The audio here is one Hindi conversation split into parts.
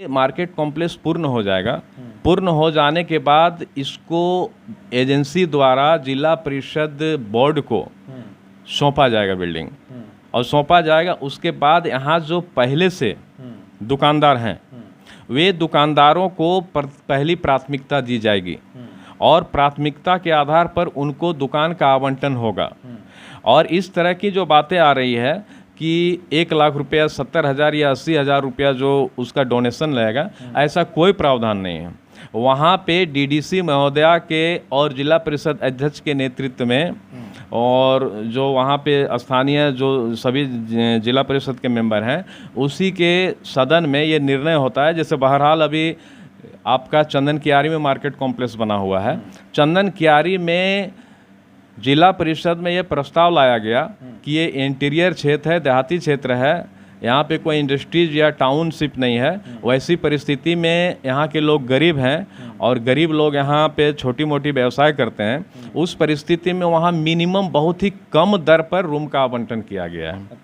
मार्केट कॉम्प्लेक्स पूर्ण हो जाएगा। पूर्ण हो जाने के बाद इसको एजेंसी द्वारा जिला परिषद बोर्ड को सौंपा जाएगा बिल्डिंग, और सौंपा जाएगा। उसके बाद यहाँ जो पहले से दुकानदार हैं वे दुकानदारों को पहली प्राथमिकता दी जाएगी, और प्राथमिकता के आधार पर उनको दुकान का आवंटन होगा। और इस तरह की जो बातें आ रही है कि 1 लाख रुपया, 70,000 या 80,000 रुपया जो उसका डोनेशन लगेगा, ऐसा कोई प्रावधान नहीं है। वहाँ पे डीडीसी महोदया के और जिला परिषद अध्यक्ष के नेतृत्व में, और जो वहाँ पे स्थानीय जो सभी जिला परिषद के मेंबर हैं, उसी के सदन में ये निर्णय होता है। जैसे बहरहाल अभी आपका चंदन कियारी में मार्केट कॉम्प्लेक्स बना हुआ है। चंदन कियारी में जिला परिषद में ये प्रस्ताव लाया गया कि ये इंटीरियर क्षेत्र है, देहाती क्षेत्र है, यहाँ पे कोई इंडस्ट्रीज या टाउनशिप नहीं है। वैसी परिस्थिति में यहाँ के लोग गरीब हैं, और गरीब लोग यहाँ पे छोटी मोटी व्यवसाय करते हैं। उस परिस्थिति में वहाँ मिनिमम बहुत ही कम दर पर रूम का आवंटन किया गया है।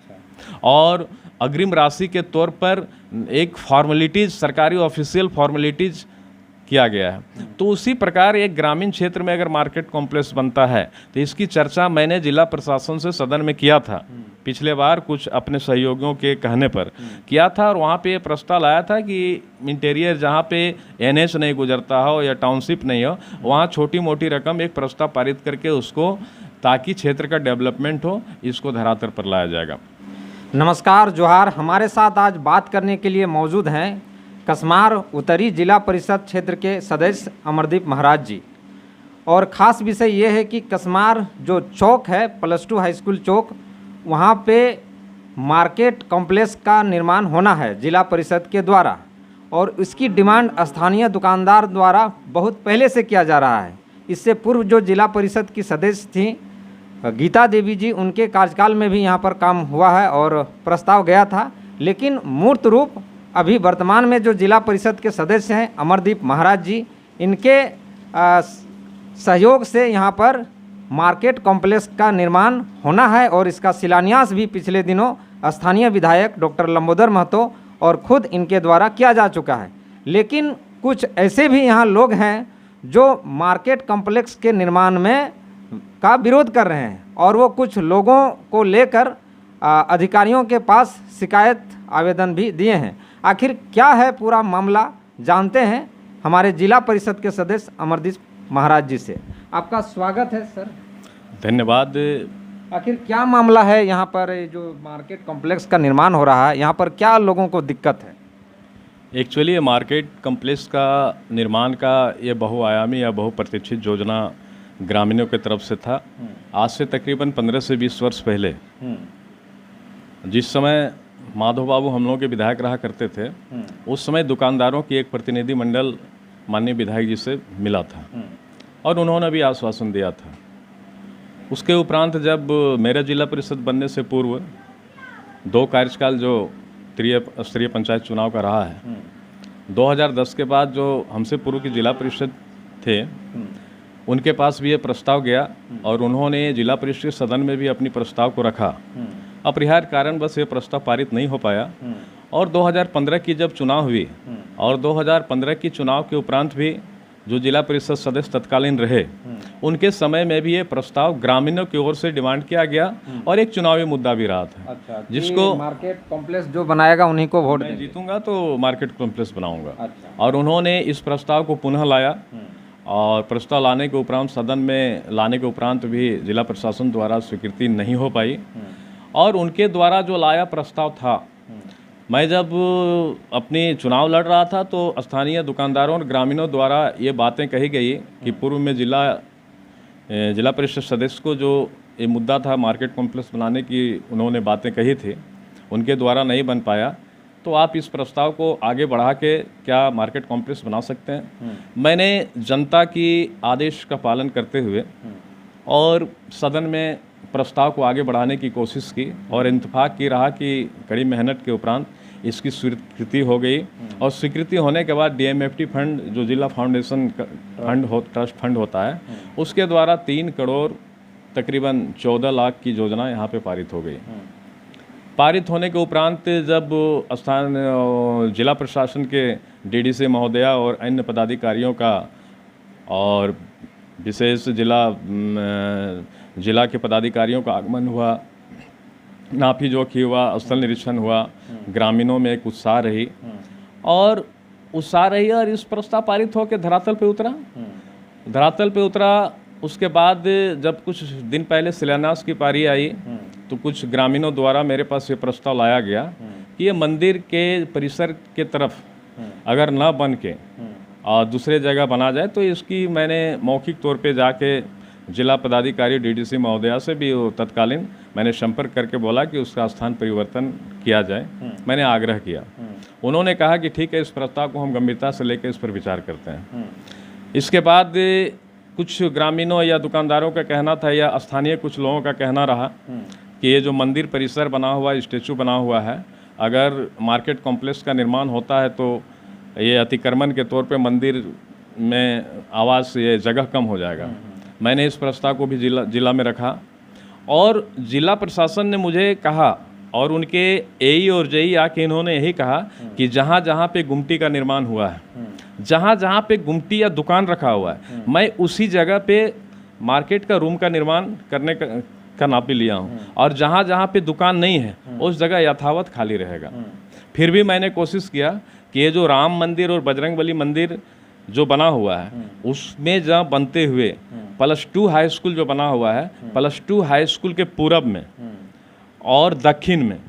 और अग्रिम राशि के तौर पर एक फॉर्मेलिटीज़, सरकारी ऑफिशियल फॉर्मेलिटीज़ किया गया है। तो उसी प्रकार एक ग्रामीण क्षेत्र में अगर मार्केट कॉम्प्लेक्स बनता है तो इसकी चर्चा मैंने जिला प्रशासन से सदन में किया था। पिछले बार कुछ अपने सहयोगियों के कहने पर किया था, और वहाँ पे ये प्रस्ताव आया था कि इंटीरियर जहाँ पे एनएच नहीं गुजरता हो या टाउनशिप नहीं हो, वहाँ छोटी मोटी रकम एक प्रस्ताव पारित करके उसको, ताकि क्षेत्र का डेवलपमेंट हो, इसको धरातल पर लाया जाएगा। नमस्कार, जोहार। हमारे साथ आज बात करने के लिए मौजूद हैं कसमार उत्तरी जिला परिषद क्षेत्र के सदस्य अमरदीप महाराज जी। और ख़ास विषय ये है कि कसमार जो चौक है, +2 हाई स्कूल चौक, वहाँ पे मार्केट कॉम्प्लेक्स का निर्माण होना है जिला परिषद के द्वारा, और इसकी डिमांड स्थानीय दुकानदार द्वारा बहुत पहले से किया जा रहा है। इससे पूर्व जो जिला परिषद की सदस्य थी गीता देवी जी, उनके कार्यकाल में भी यहाँ पर काम हुआ है और प्रस्ताव गया था। लेकिन मूर्त रूप अभी वर्तमान में जो जिला परिषद के सदस्य हैं अमरदीप महाराज जी, इनके सहयोग से यहाँ पर मार्केट कॉम्प्लेक्स का निर्माण होना है, और इसका शिलान्यास भी पिछले दिनों स्थानीय विधायक डॉक्टर लंबोदर महतो और खुद इनके द्वारा किया जा चुका है। लेकिन कुछ ऐसे भी यहाँ लोग हैं जो मार्केट कॉम्प्लेक्स के निर्माण में का विरोध कर रहे हैं, और वो कुछ लोगों को लेकर अधिकारियों के पास शिकायत आवेदन भी दिए हैं। आखिर क्या है पूरा मामला, जानते हैं हमारे जिला परिषद के सदस्य अमरदीप महाराज जी से। आपका स्वागत है सर। धन्यवाद। आखिर क्या मामला है यहाँ पर, जो मार्केट कॉम्प्लेक्स का निर्माण हो रहा है, यहाँ पर क्या लोगों को दिक्कत है? एक्चुअली ये मार्केट कॉम्प्लेक्स का निर्माण का ये बहुआयामी या बहुप्रतीक्षित योजना ग्रामीणों की तरफ से था। आज से तकरीबन 15 से 20 वर्ष पहले, जिस समय माधव बाबू हम लोगों के विधायक रहा करते थे, उस समय दुकानदारों की एक प्रतिनिधि मंडल माननीय विधायक जी से मिला था, और उन्होंने भी आश्वासन दिया था। उसके उपरांत जब मेरा जिला परिषद बनने से पूर्व 2 कार्यकाल जो त्रिस्तरीय पंचायत चुनाव का रहा है, 2010 के बाद जो हमसे पूर्व के जिला परिषद थे, उनके पास भी ये प्रस्ताव गया, और उन्होंने जिला परिषद सदन में भी अपनी प्रस्ताव को रखा। अपरिहार्य कारण बस ये प्रस्ताव पारित नहीं हो पाया। और 2015 की जब चुनाव हुई, और 2015 की चुनाव के उपरांत भी जो जिला परिषद सदस्य तत्कालीन रहे, उनके समय में भी ये प्रस्ताव ग्रामीणों की ओर से डिमांड किया गया, और एक चुनावी मुद्दा भी रहा था। अच्छा, जिसको मार्केट कॉम्प्लेक्स जो बनाएगा उन्हीं को वोट मैं जीतूंगा तो मार्केट कॉम्प्लेक्स बनाऊंगा। अच्छा। और उन्होंने इस प्रस्ताव को पुनः लाया, और प्रस्ताव लाने के उपरांत, सदन में लाने के उपरांत भी जिला प्रशासन द्वारा स्वीकृति नहीं हो पाई। और उनके द्वारा जो लाया प्रस्ताव था, मैं जब अपनी चुनाव लड़ रहा था तो स्थानीय दुकानदारों और ग्रामीणों द्वारा ये बातें कही गई कि पूर्व में जिला परिषद सदस्य को जो ये मुद्दा था मार्केट कॉम्प्लेक्स बनाने की, उन्होंने बातें कही थी, उनके द्वारा नहीं बन पाया, तो आप इस प्रस्ताव को आगे बढ़ा के क्या मार्केट कॉम्प्लेक्स बना सकते हैं। मैंने जनता की आदेश का पालन करते हुए और सदन में प्रस्ताव को आगे बढ़ाने की कोशिश की, और इत्तेफाक की रहा कि कड़ी मेहनत के उपरांत इसकी स्वीकृति हो गई। और स्वीकृति होने के बाद DMFT फंड, जो जिला फाउंडेशन फंड ट्रस्ट फंड होता है, उसके द्वारा 3 करोड़ तकरीबन 14 लाख की योजना यहाँ पे पारित हो गई। पारित होने के उपरांत जब जिला प्रशासन के डीडीसी महोदया और अन्य पदाधिकारियों का और विशेष जिला के पदाधिकारियों का आगमन हुआ, नापी जोखी हुआ, स्थल निरीक्षण हुआ, ग्रामीणों में एक उत्साह रही और इस प्रस्ताव पारित होकर धरातल पे उतरा। उसके बाद जब कुछ दिन पहले शिलान्यास की पारी आई तो कुछ ग्रामीणों द्वारा मेरे पास ये प्रस्ताव लाया गया कि ये मंदिर के परिसर के तरफ अगर न बन के और दूसरे जगह बना जाए तो इसकी मैंने मौखिक तौर पे जाके जिला पदाधिकारी डीडीसी महोदया से भी तत्कालीन मैंने संपर्क करके बोला कि उसका स्थान परिवर्तन किया जाए। मैंने आग्रह किया, उन्होंने कहा कि ठीक है, इस प्रस्ताव को हम गंभीरता से लेकर इस पर विचार करते हैं। इसके बाद कुछ ग्रामीणों या दुकानदारों का कहना था या स्थानीय कुछ लोगों का कहना रहा कि ये जो मंदिर परिसर बना हुआ, स्टैचू बना हुआ है, अगर मार्केट कॉम्प्लेक्स का निर्माण होता है तो ये अतिक्रमण के तौर पे मंदिर में आवास ये जगह कम हो जाएगा। मैंने इस प्रस्ताव को भी जिला में रखा और जिला प्रशासन ने मुझे कहा और उनके एई और जेई आके इन्होंने यही कहा कि जहाँ जहाँ पे गुमटी का निर्माण हुआ है, जहाँ जहाँ पे गुमटी या दुकान रखा हुआ है, मैं उसी जगह पे मार्केट का रूम का निर्माण करने का नापी लिया हूँ और जहाँ जहाँ पे दुकान नहीं है उस जगह यथावत खाली रहेगा। फिर भी मैंने कोशिश किया कि ये जो राम मंदिर और बजरंगबली मंदिर जो बना हुआ है उसमें जहाँ बनते हुए +2 हाई स्कूल जो बना हुआ है, +2 हाई स्कूल के पूरब में और दक्षिण में,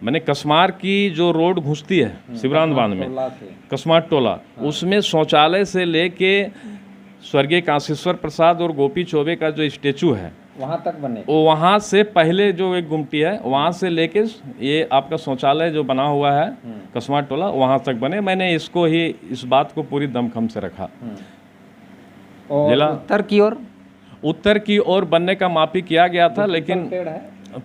मैंने कसमार की जो रोड घुसती है शिवरान बांध में, कसमार टोला, उसमें शौचालय से लेके स्वर्गीय कांसेश्वर प्रसाद और गोपी चौबे का जो स्टेचू है वहाँ तक बने, वो वहाँ से पहले जो एक गुमटी है वहाँ से लेके ये आपका शौचालय जो बना हुआ है कसमार टोला वहाँ तक बने। मैंने इसको ही इस बात को पूरी दमखम से रखा। और उत्तर की ओर बनने का मापी किया गया था, लेकिन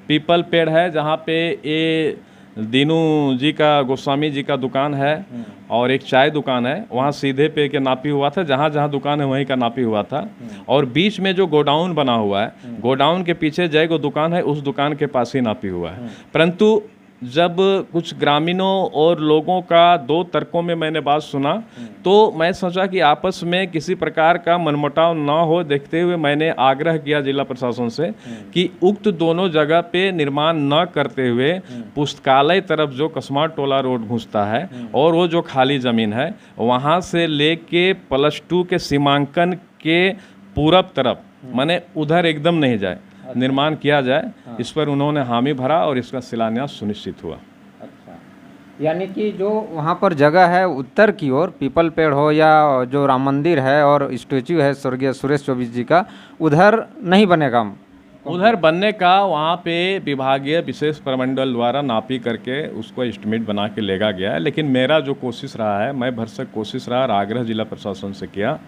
पीपल पेड़ है जहाँ पे ये दीनू जी का, गोस्वामी जी का दुकान है और एक चाय दुकान है, वहाँ सीधे पे के नापी हुआ था, जहाँ जहाँ दुकान है वहीं का नापी हुआ था। और बीच में जो गोडाउन बना हुआ है, गोडाउन के पीछे जय गो दुकान है, उस दुकान के पास ही नापी हुआ है। परंतु जब कुछ ग्रामीणों और लोगों का 2 तर्कों में मैंने बात सुना तो मैं सोचा कि आपस में किसी प्रकार का मनमुटाव न हो, देखते हुए मैंने आग्रह किया जिला प्रशासन से कि उक्त दोनों जगह पे निर्माण न करते हुए पुस्तकालय तरफ जो कसमार टोला रोड घुसता है और वो जो खाली ज़मीन है वहाँ से लेके +2 के सीमांकन के पूरब तरफ माने उधर एकदम नहीं जाए, निर्माण किया जाए। इस पर उन्होंने हामी भरा और इसका शिलान्यास सुनिश्चित हुआ। अच्छा, यानी कि जो वहाँ पर जगह है उत्तर की ओर, पीपल पेड़ हो या जो राम मंदिर है और स्टैचू है स्वर्गीय सुरेश चौबे जी का, उधर नहीं बनेगा। उधर बनने का वहाँ पे विभागीय विशेष प्रमंडल द्वारा नापी करके उसको एस्टिमेट बना के लेगा गया है। लेकिन मेरा जो कोशिश रहा है, मैं भरसक कोशिश रहा और आग्रह जिला प्रशासन से किया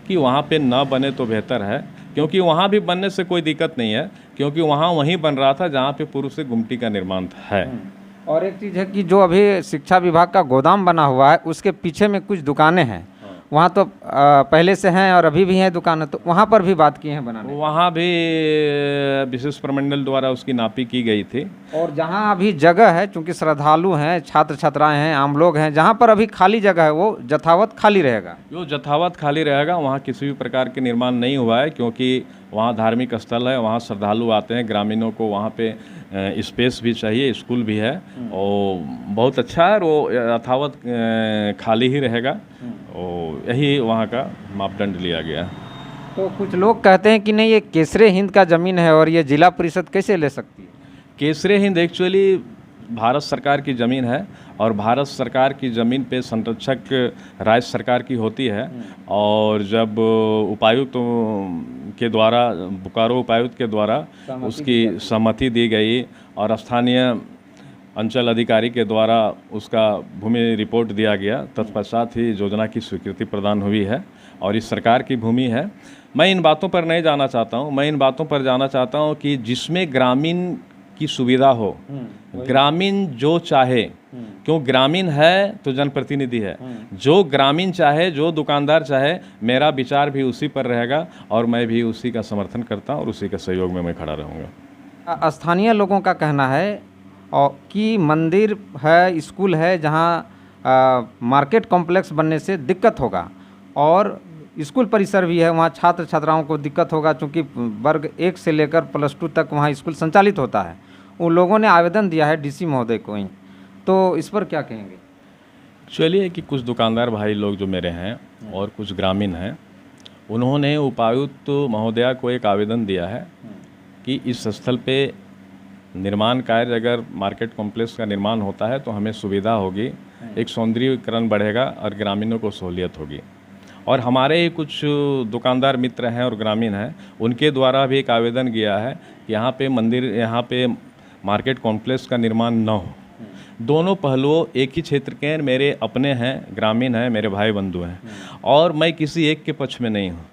कि वहाँ पे न बने तो बेहतर है, क्योंकि वहाँ भी बनने से कोई दिक्कत नहीं है, क्योंकि वहाँ वहीं बन रहा था जहाँ पे पूर्व से गुमटी का निर्माण है। और एक चीज़ है कि जो अभी शिक्षा विभाग का गोदाम बना हुआ है उसके पीछे में कुछ दुकानें हैं, वहाँ तो पहले से हैं और अभी भी हैं दुकानें, तो वहाँ पर भी बात की है बनाने, वहाँ भी विशेष प्रमंडल द्वारा उसकी नापी की गई थी। और जहाँ अभी जगह है, चूँकि श्रद्धालु हैं, छात्र छात्राएं हैं, आम लोग हैं, जहाँ पर अभी खाली जगह है वो यथावत खाली रहेगा। जो यथावत खाली रहेगा, वहाँ किसी भी प्रकार के निर्माण नहीं हुआ है, क्योंकि वहाँ धार्मिक स्थल है, वहाँ श्रद्धालु आते हैं, ग्रामीणों को वहाँ पे स्पेस भी चाहिए, स्कूल भी है और बहुत अच्छा है, वो यथावत खाली ही रहेगा और यही वहाँ का मापदंड लिया गया। तो कुछ लोग कहते हैं कि नहीं ये केसरे हिंद का ज़मीन है और ये जिला परिषद कैसे ले सकती है? केसरे हिंद एक्चुअली भारत सरकार की ज़मीन है और भारत सरकार की ज़मीन पे संरक्षक राज्य सरकार की होती है। और जब उपायुक्त के द्वारा, बोकारो उपायुक्त के द्वारा उसकी सहमति दी गई और स्थानीय अंचल अधिकारी के द्वारा उसका भूमि रिपोर्ट दिया गया, तत्पश्चात ही योजना की स्वीकृति प्रदान हुई है और इस सरकार की भूमि है। मैं इन बातों पर नहीं जाना चाहता हूँ, मैं इन बातों पर जाना चाहता हूँ कि जिसमें ग्रामीण की सुविधा हो, ग्रामीण जो चाहे, क्यों ग्रामीण है तो जनप्रतिनिधि है, जो ग्रामीण चाहे, जो दुकानदार चाहे, मेरा विचार भी उसी पर रहेगा और मैं भी उसी का समर्थन करता हूँ और उसी के सहयोग में मैं खड़ा रहूँगा। स्थानीय लोगों का कहना है और कि मंदिर है, स्कूल है, जहाँ मार्केट कॉम्प्लेक्स बनने से दिक्कत होगा, और स्कूल परिसर भी है, वहाँ छात्र छात्राओं को दिक्कत होगा, चूँकि वर्ग 1 से लेकर +2 तक वहाँ स्कूल संचालित होता है। उन लोगों ने आवेदन दिया है डीसी महोदय को ही, तो इस पर क्या कहेंगे? चलिए कि कुछ दुकानदार भाई लोग जो मेरे हैं और कुछ ग्रामीण हैं, उन्होंने उपायुक्त महोदया को एक आवेदन दिया है कि इस स्थल पे निर्माण कार्य, अगर मार्केट कॉम्प्लेक्स का निर्माण होता है तो हमें सुविधा होगी, एक सौंदर्यीकरण बढ़ेगा और ग्रामीणों को सहूलियत होगी। और हमारे ही कुछ दुकानदार मित्र हैं और ग्रामीण हैं, उनके द्वारा भी एक आवेदन किया है कि यहाँ पे मंदिर, यहाँ पे मार्केट कॉम्प्लेक्स का निर्माण न हो। दोनों पहलुओं एक ही क्षेत्र के मेरे अपने हैं, ग्रामीण हैं, मेरे भाई बंधु हैं, और मैं किसी एक के पक्ष में नहीं हूँ।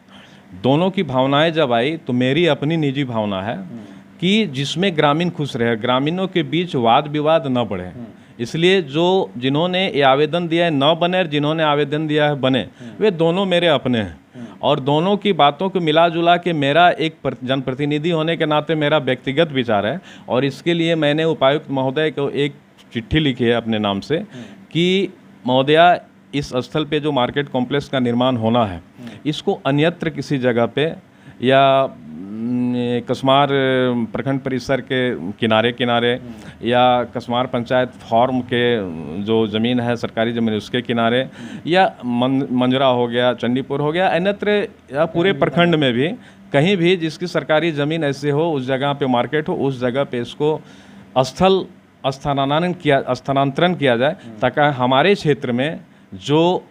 दोनों की भावनाएं जब आई तो मेरी अपनी निजी भावना है कि जिसमें ग्रामीण खुश रहे, ग्रामीणों के बीच वाद विवाद न बढ़े, इसलिए जिन्होंने ये आवेदन दिया है न बने और जिन्होंने आवेदन दिया है बने, वे दोनों मेरे अपने हैं। और दोनों की बातों को मिला जुला के मेरा एक जनप्रतिनिधि होने के नाते मेरा व्यक्तिगत विचार है, और इसके लिए मैंने उपायुक्त महोदय को एक चिट्ठी लिखी है अपने नाम से कि महोदया, इस स्थल पे जो मार्केट कॉम्प्लेक्स का निर्माण होना है, इसको अन्यत्र किसी जगह पे या कसमार प्रखंड परिसर के किनारे किनारे या कसमार पंचायत फॉर्म के जो ज़मीन है, सरकारी ज़मीन, उसके किनारे, या मंजरा हो गया, चंडीपुर हो गया, अन्यत्र या पूरे प्रखंड में भी कहीं भी जिसकी सरकारी ज़मीन ऐसे हो, उस जगह पे मार्केट हो, उस जगह पे इसको स्थानांतरण किया जाए, ताकि हमारे क्षेत्र में जो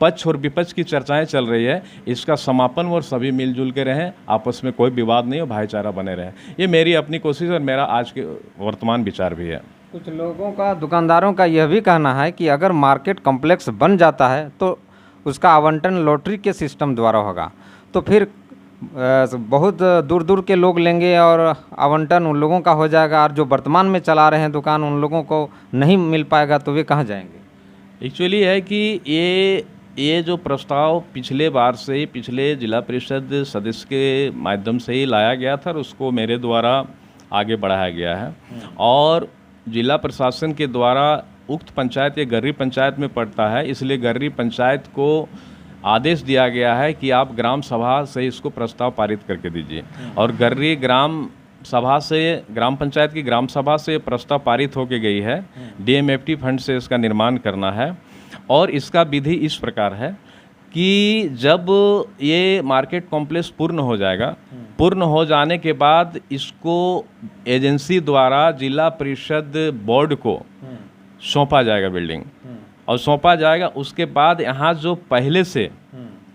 पक्ष और विपक्ष की चर्चाएं चल रही है, इसका समापन और सभी मिलजुल के रहें, आपस में कोई विवाद नहीं हो, भाईचारा बने रहे। ये मेरी अपनी कोशिश और मेरा आज के वर्तमान विचार भी है। कुछ लोगों का, दुकानदारों का यह भी कहना है कि अगर मार्केट कॉम्प्लेक्स बन जाता है तो उसका आवंटन लॉटरी के सिस्टम द्वारा होगा, तो फिर बहुत दूर दूर के लोग लेंगे और आवंटन उन लोगों का हो जाएगा, और जो वर्तमान में चला रहे हैं दुकान, उन लोगों को नहीं मिल पाएगा, तो वे कहाँ जाएंगे? एक्चुअली है कि ये जो प्रस्ताव पिछले बार से ही, पिछले जिला परिषद सदस्य के माध्यम से ही लाया गया था और उसको मेरे द्वारा आगे बढ़ाया गया है, और जिला प्रशासन के द्वारा उक्त पंचायत ये गर्री पंचायत में पड़ता है, इसलिए गर्री पंचायत को आदेश दिया गया है कि आप ग्राम सभा से इसको प्रस्ताव पारित करके दीजिए, और गर्री ग्राम पंचायत की ग्राम सभा से प्रस्ताव पारित होके गई है। DMFT फंड से इसका निर्माण करना है, और इसका विधि इस प्रकार है कि जब ये मार्केट कॉम्प्लेक्स पूर्ण हो जाएगा, पूर्ण हो जाने के बाद इसको एजेंसी द्वारा जिला परिषद बोर्ड को सौंपा जाएगा बिल्डिंग, और सौंपा जाएगा। उसके बाद यहाँ जो पहले से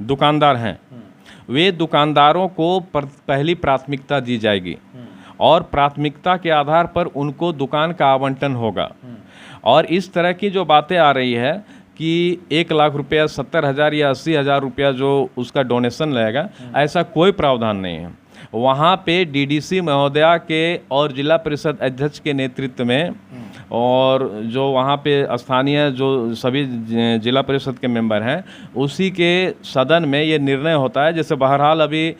दुकानदार हैं, वे दुकानदारों को पहली प्राथमिकता दी जाएगी, और प्राथमिकता के आधार पर उनको दुकान का आवंटन होगा। और इस तरह की जो बातें आ रही है कि 1 लाख रुपया, 70,000 या 80,000 रुपया जो उसका डोनेशन लगेगा, ऐसा कोई प्रावधान नहीं है। वहाँ पे DDC महोदया के और जिला परिषद अध्यक्ष के नेतृत्व में, और जो वहाँ पे स्थानीय जो सभी जिला परिषद के मेंबर हैं, उसी के सदन में ये निर्णय होता है। जैसे बहरहाल अभी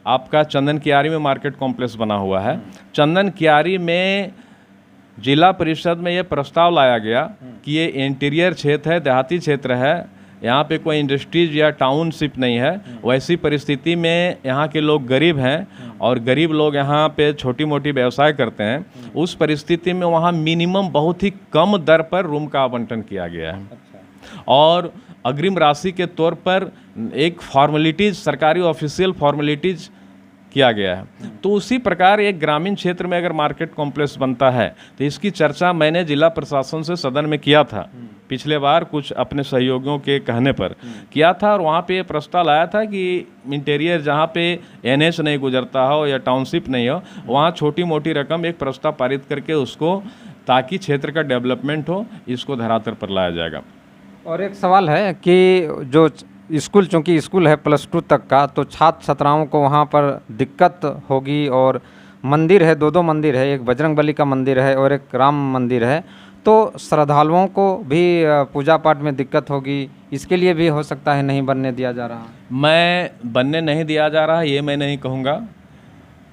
आपका चंदन कियारी में मार्केट कॉम्प्लेक्स बना हुआ है, चंदन कियारी में जिला परिषद में ये प्रस्ताव लाया गया कि ये इंटीरियर क्षेत्र है, देहाती क्षेत्र है, यहाँ पे कोई इंडस्ट्रीज या टाउनशिप नहीं है। वैसी परिस्थिति में यहाँ के लोग गरीब हैं, और गरीब लोग यहाँ पे छोटी मोटी व्यवसाय करते हैं। उस परिस्थिति में वहाँ मिनिमम बहुत ही कम दर पर रूम का आवंटन किया गया है, और अग्रिम राशि के तौर पर एक फॉर्मेलिटीज़, सरकारी ऑफिशियल फॉर्मेलिटीज़ किया गया है। तो उसी प्रकार एक ग्रामीण क्षेत्र में अगर मार्केट कॉम्प्लेक्स बनता है, तो इसकी चर्चा मैंने जिला प्रशासन से सदन में किया था पिछले बार, कुछ अपने सहयोगियों के कहने पर किया था, और वहाँ पे ये प्रस्ताव लाया था कि इंटीरियर जहाँ पे NH नहीं गुजरता हो या टाउनशिप नहीं हो, वहाँ छोटी मोटी रकम एक प्रस्ताव पारित करके उसको, ताकि क्षेत्र का डेवलपमेंट हो, इसको धरातल पर लाया जाएगा। और एक सवाल है कि जो स्कूल, चूँकि स्कूल है +2 तक का, तो छात्र छात्राओं को वहाँ पर दिक्कत होगी, और मंदिर है, 2 मंदिर है, एक बजरंगबली का मंदिर है और एक राम मंदिर है, तो श्रद्धालुओं को भी पूजा पाठ में दिक्कत होगी, इसके लिए भी हो सकता है नहीं बनने दिया जा रहा। मैं बनने नहीं दिया जा रहा, ये मैं नहीं कहूँगा।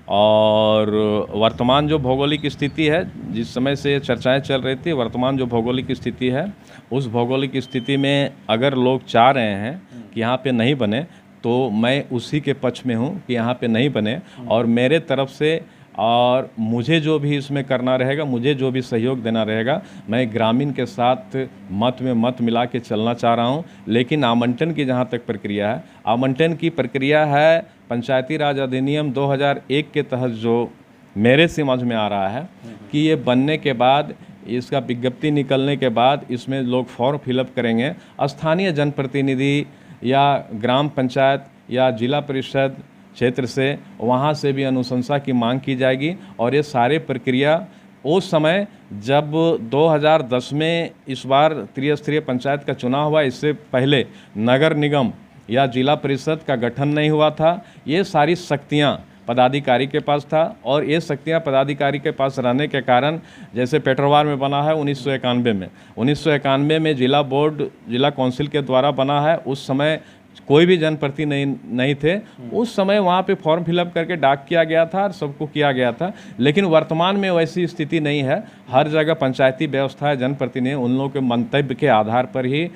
और वर्तमान जो भौगोलिक स्थिति है, जिस समय से चर्चाएं चल रही थी, वर्तमान जो भौगोलिक स्थिति है, उस भौगोलिक स्थिति में अगर लोग चाह रहे हैं कि यहाँ पे नहीं बने, तो मैं उसी के पक्ष में हूँ कि यहाँ पे नहीं बने। और मेरे तरफ से और मुझे जो भी इसमें करना रहेगा, मुझे जो भी सहयोग देना रहेगा, मैं ग्रामीण के साथ मत में मत मिला के चलना चाह रहा हूं। लेकिन आवंटन की जहां तक प्रक्रिया है, आवंटन की प्रक्रिया है पंचायती राज अधिनियम 2001 के तहत जो मेरे समझ में आ रहा है कि ये बनने के बाद, इसका विज्ञप्ति निकलने के बाद इसमें लोग फॉर्म फिलअप करेंगे। स्थानीय जनप्रतिनिधि या ग्राम पंचायत या जिला परिषद क्षेत्र से, वहाँ से भी अनुशंसा की मांग की जाएगी। और ये सारे प्रक्रिया उस समय जब 2010 में इस बार त्रिस्तरीय पंचायत का चुनाव हुआ, इससे पहले नगर निगम या जिला परिषद का गठन नहीं हुआ था। ये सारी शक्तियाँ पदाधिकारी के पास था, और ये शक्तियाँ पदाधिकारी के पास रहने के कारण, जैसे पेट्रोवार में बना है 1991 में जिला बोर्ड, जिला काउंसिल के द्वारा बना है। उस समय कोई भी जनप्रतिनिधि नहीं थे। उस समय वहाँ पे फॉर्म फिलअप करके डाक किया गया था और सबको किया गया था। लेकिन वर्तमान में वैसी स्थिति नहीं है। हर जगह पंचायती व्यवस्था है, जनप्रतिनिधि उन लोगों के मंतव्य के आधार पर ही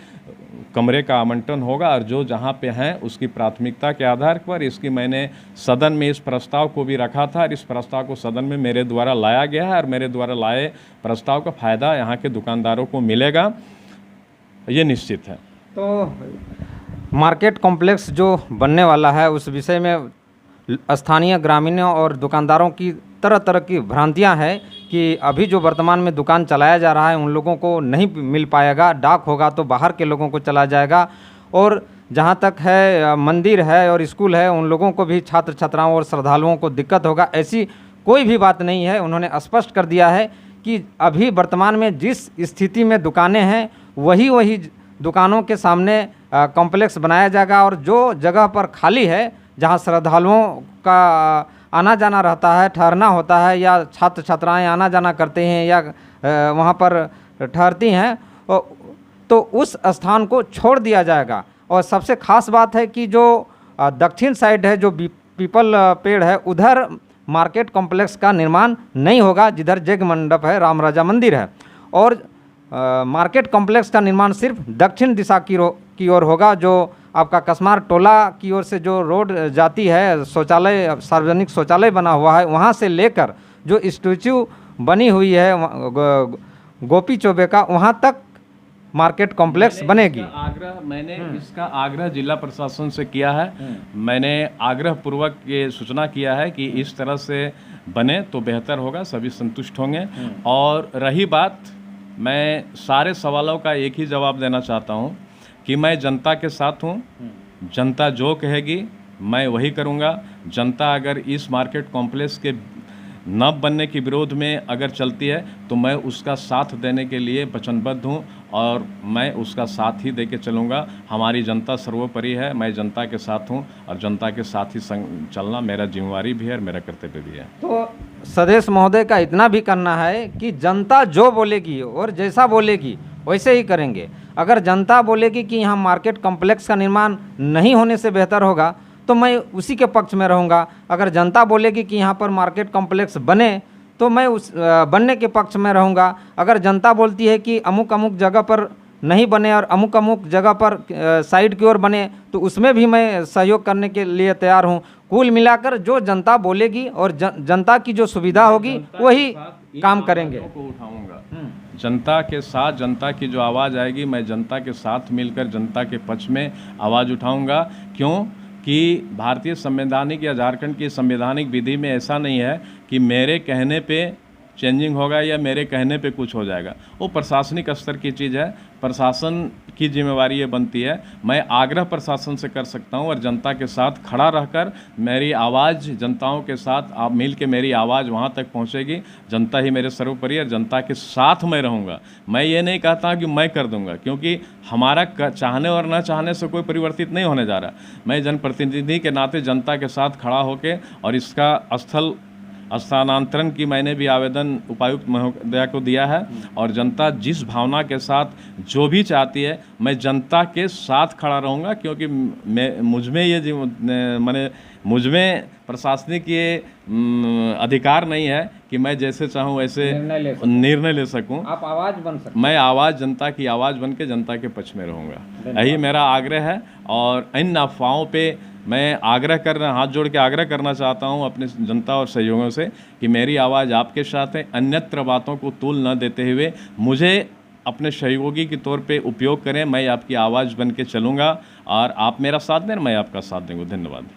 कमरे का आवंटन होगा, और जो जहाँ पे हैं उसकी प्राथमिकता के आधार पर। इसकी मैंने सदन में इस प्रस्ताव को भी रखा था, और इस प्रस्ताव को सदन में मेरे द्वारा लाया गया है, और मेरे द्वारा लाए प्रस्ताव का फायदा यहाँ के दुकानदारों को मिलेगा, ये निश्चित है। तो मार्केट कॉम्प्लेक्स जो बनने वाला है, उस विषय में स्थानीय ग्रामीणों और दुकानदारों की तरह तरह की भ्रांतियां हैं कि अभी जो वर्तमान में दुकान चलाया जा रहा है उन लोगों को नहीं मिल पाएगा, डाक होगा तो बाहर के लोगों को चला जाएगा। और जहां तक है मंदिर है और स्कूल है, उन लोगों को भी, छात्र छात्राओं और श्रद्धालुओं को दिक्कत होगा। ऐसी कोई भी बात नहीं है। उन्होंने स्पष्ट कर दिया है कि अभी वर्तमान में जिस स्थिति में दुकानें हैं, वही दुकानों के सामने कॉम्प्लेक्स बनाया जाएगा। और जो जगह पर खाली है, जहां श्रद्धालुओं का आना जाना रहता है, ठहरना होता है, या छात्र छात्राएं आना जाना करते हैं या वहां पर ठहरती हैं, तो उस स्थान को छोड़ दिया जाएगा। और सबसे खास बात है कि जो दक्षिण साइड है, जो पीपल पेड़ है, उधर मार्केट कॉम्प्लेक्स का निर्माण नहीं होगा, जिधर जग मंडप है, राम राजा मंदिर है। और मार्केट कॉम्प्लेक्स का निर्माण सिर्फ दक्षिण दिशा की ओर होगा। जो आपका कसमार टोला की ओर से जो रोड जाती है, शौचालय, सार्वजनिक शौचालय बना हुआ है, वहाँ से लेकर जो स्टैच्यू बनी हुई है गोपी चौबे का, वहाँ तक मार्केट कॉम्प्लेक्स बनेगी। मैंने इसका आग्रह जिला प्रशासन से किया है। मैंने आग्रह पूर्वक ये सूचना किया है कि इस तरह से बने तो बेहतर होगा, सभी संतुष्ट होंगे। और रही बात, मैं सारे सवालों का एक ही जवाब देना चाहता हूं कि मैं जनता के साथ हूं। जनता जो कहेगी मैं वही करूंगा। जनता अगर इस मार्केट कॉम्प्लेक्स के न बनने के विरोध में अगर चलती है तो मैं उसका साथ देने के लिए वचनबद्ध हूं, और मैं उसका साथ ही दे के चलूँगा। हमारी जनता सर्वोपरि है, मैं जनता के साथ हूं, और जनता के साथ ही चलना मेरा जिम्मेवारी भी है और मेरा कर्तव्य भी है। तो सदेश महोदय का इतना भी करना है कि जनता जो बोलेगी और जैसा बोलेगी वैसे ही करेंगे। अगर जनता बोलेगी कि यहाँ मार्केट कॉम्प्लेक्स का निर्माण नहीं होने से बेहतर होगा, तो मैं उसी के पक्ष में रहूँगा। अगर जनता बोलेगी कि यहाँ पर मार्केट कॉम्प्लेक्स बने, तो मैं उस बनने के पक्ष में रहूँगा। अगर जनता बोलती है कि अमुक अमुक जगह पर नहीं बने और अमुक अमुक जगह पर साइड की ओर बने, तो उसमें भी मैं सहयोग करने के लिए तैयार हूँ। कुल मिलाकर जो जनता बोलेगी और जनता की जो सुविधा होगी वही काम करेंगे। जनता के साथ, जनता की जो आवाज़ आएगी, मैं जनता के साथ मिलकर जनता के पक्ष में आवाज़ उठाऊंगा। क्यों कि भारतीय संवैधानिक या झारखंड की संवैधानिक विधि में ऐसा नहीं है कि मेरे कहने पे चेंजिंग होगा या मेरे कहने पे कुछ हो जाएगा। वो प्रशासनिक स्तर की चीज़ है, प्रशासन की जिम्मेवारी ये बनती है। मैं आग्रह प्रशासन से कर सकता हूँ, और जनता के साथ खड़ा रहकर मेरी आवाज़ जनताओं के साथ आप मिल के मेरी आवाज़ वहाँ तक पहुँचेगी। जनता ही मेरे सर्वोपरि, और जनता के साथ मैं रहूँगा। मैं ये नहीं कहता कि मैं कर दूँगा, क्योंकि हमारा चाहने और न चाहने से कोई परिवर्तित नहीं होने जा रहा। मैं जनप्रतिनिधि के नाते जनता के साथ खड़ा होकर और इसका स्थल स्थानांतरण की मैंने भी आवेदन उपायुक्त महोदया को दिया है। और जनता जिस भावना के साथ जो भी चाहती है, मैं जनता के साथ खड़ा रहूँगा, क्योंकि मुझमें ये मैंने मुझमें प्रशासनिक ये अधिकार नहीं है कि मैं जैसे चाहूँ वैसे निर्णय ले सकूँ। आप आवाज़ बन सकते, मैं आवाज़, जनता की आवाज़ बन के जनता के पक्ष में रहूँगा, यही मेरा आग्रह है। और इन अफवाहों पे मैं हाथ जोड़ के आग्रह करना चाहता हूँ अपने जनता और सहयोगियों से कि मेरी आवाज़ आपके साथ है। अन्यत्र बातों को तूल न देते हुए मुझे अपने सहयोगी के तौर पे उपयोग करें। मैं आपकी आवाज़ बन के चलूँगा और आप मेरा साथ दें, मैं आपका साथ दूँगा। धन्यवाद।